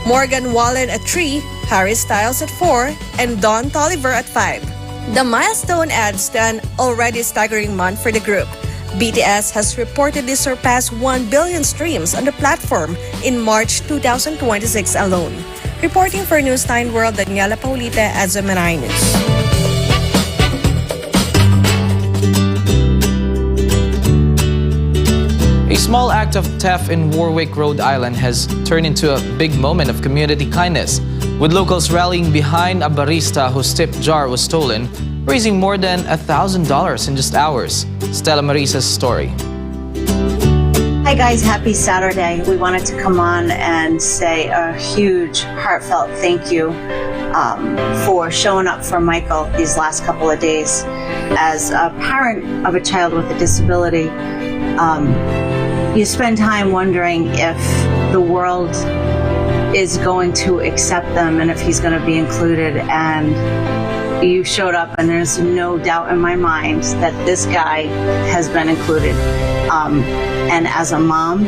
Morgan Wallen at 3, Harry Styles at 4, and Don Toliver at 5. The milestone adds to an already staggering month for the group. BTS has reportedly surpassed 1 billion streams on the platform in March 2026 alone. Reporting for Newsline World, Daniela Paulita at Zumanay News. A small act of theft in Warwick, Rhode Island has turned into a big moment of community kindness, with locals rallying behind a barista whose tip jar was stolen, raising more than $1,000 in just hours. Stella Marisa's story. Hi guys, happy Saturday. We wanted to come on and say a huge heartfelt thank you for showing up for Michael these last couple of days. As a parent of a child with a disability, you spend time wondering if the world is going to accept them and if he's going to be included, and you showed up and there's no doubt in my mind that this guy has been included. And as a mom,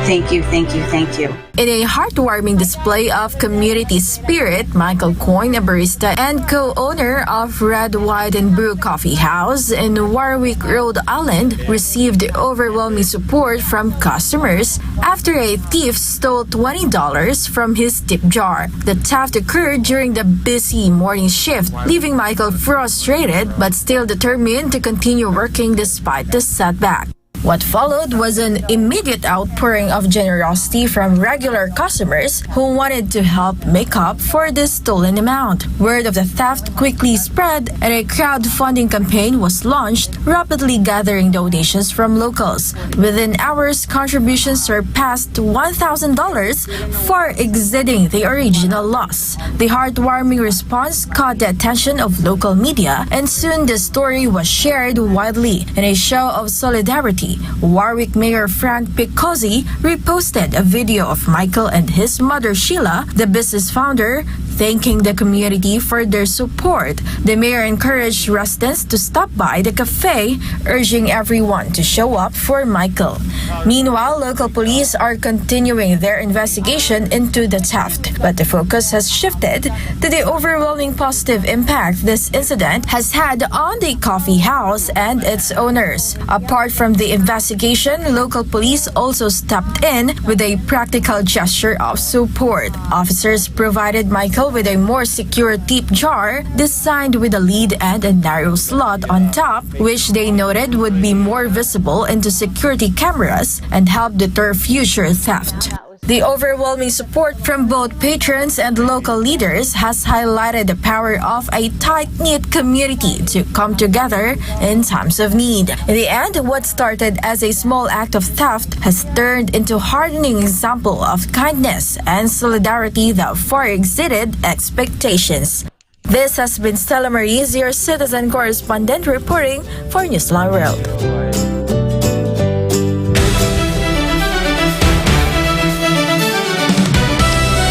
thank you, thank you, thank you. In a heartwarming display of community spirit, Michael Coyne, a barista and co-owner of Red, White and Brew Coffee House in Warwick, Rhode Island, received overwhelming support from customers after a thief stole $20 from his tip jar. The theft occurred during the busy morning shift, leaving Michael frustrated but still determined to continue working despite the setback. What followed was an immediate outpouring of generosity from regular customers who wanted to help make up for the stolen amount. Word of the theft quickly spread and a crowdfunding campaign was launched, rapidly gathering donations from locals. Within hours, contributions surpassed $1,000, far exceeding the original loss. The heartwarming response caught the attention of local media, and soon the story was shared widely. In a show of solidarity, Warwick Mayor Frank Picozzi reposted a video of Michael and his mother Sheila, the business founder, thanking the community for their support. The mayor encouraged residents to stop by the cafe, urging everyone to show up for Michael. Meanwhile, local police are continuing their investigation into the theft, but the focus has shifted to the overwhelming positive impact this incident has had on the coffee house and its owners. Apart from the investigation, local police also stepped in with a practical gesture of support. Officers provided Michael also with a more secure tip jar designed with a lid and a narrow slot on top, which they noted would be more visible into security cameras and help deter future theft. The overwhelming support from both patrons and local leaders has highlighted the power of a tight-knit community to come together in times of need. In the end, what started as a small act of theft has turned into a heartening example of kindness and solidarity that far exceeded expectations. This has been Stella Maris, your citizen correspondent, reporting for Newsline World.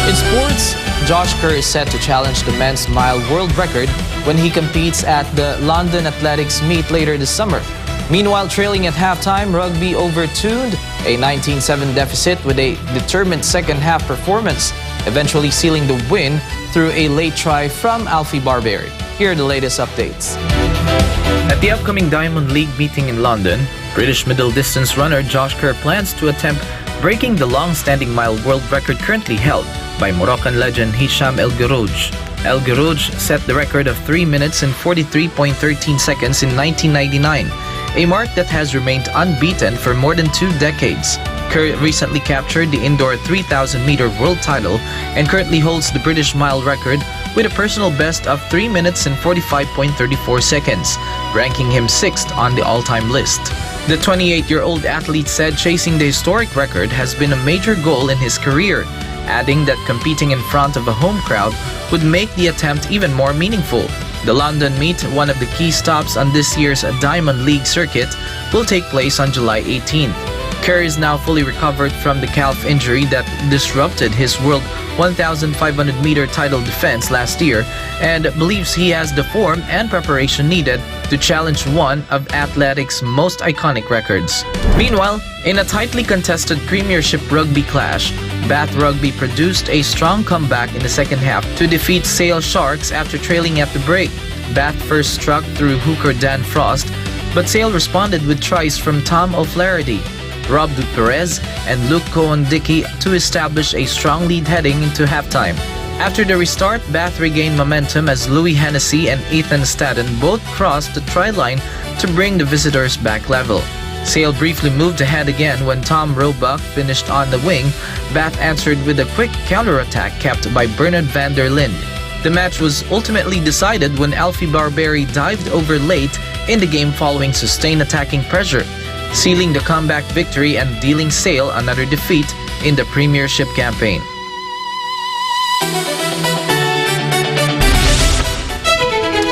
In sports, Josh Kerr is set to challenge the men's mile world record when he competes at the London Athletics meet later this summer. Meanwhile, trailing at halftime, Rugby overturned a 19-7 deficit with a determined second-half performance, eventually sealing the win through a late try from Alfie Barberi. Here are the latest updates. At the upcoming Diamond League meeting in London, British middle distance runner Josh Kerr plans to attempt breaking the long-standing mile world record currently held by Moroccan legend Hicham El Guerrouj. El Guerrouj set the record of 3 minutes and 43.13 seconds in 1999, a mark that has remained unbeaten for more than 2 decades. Kerr recently captured the indoor 3,000-meter world title and currently holds the British mile record with a personal best of 3 minutes and 45.34 seconds, ranking him 6th on the all-time list. The 28-year-old athlete said chasing the historic record has been a major goal in his career, adding that competing in front of a home crowd would make the attempt even more meaningful. The London meet, one of the key stops on this year's Diamond League circuit, will take place on July 18th. Kerr is now fully recovered from the calf injury that disrupted his world 1,500-meter title defense last year and believes he has the form and preparation needed to challenge one of athletics' most iconic records. Meanwhile, in a tightly contested Premiership rugby clash, Bath Rugby produced a strong comeback in the second half to defeat Sale Sharks after trailing at the break. Bath first struck through hooker Dan Frost, but Sale responded with tries from Tom O'Flaherty, Rob Du Perez, and Luke Cohen-Dickey to establish a strong lead heading into halftime. After the restart, Bath regained momentum as Louis Hennessy and Ethan Staden both crossed the try line to bring the visitors back level. Sale briefly moved ahead again when Tom Roebuck finished on the wing. Bath answered with a quick counterattack capped by Bernard van der Linde. The match was ultimately decided when Alfie Barberi dived over late in the game following sustained attacking pressure, sealing the comeback victory and dealing Sale another defeat in the Premiership campaign.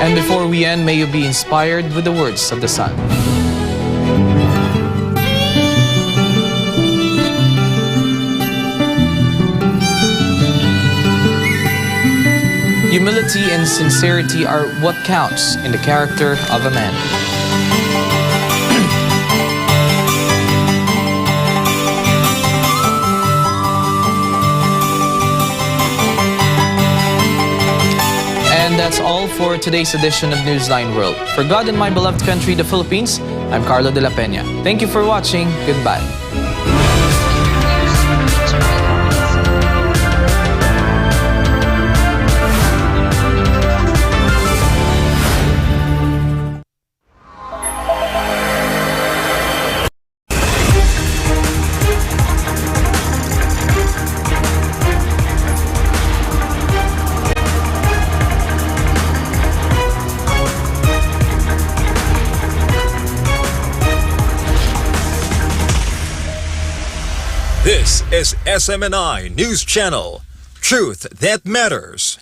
And before we end, may you be inspired with the words of the Sun. Humility and sincerity are what counts in the character of a man. And that's all for today's edition of Newsline World. For God and my beloved country, the Philippines, I'm Carlo de la Peña. Thank you for watching. Goodbye. This is SMNI News Channel. Truth that matters.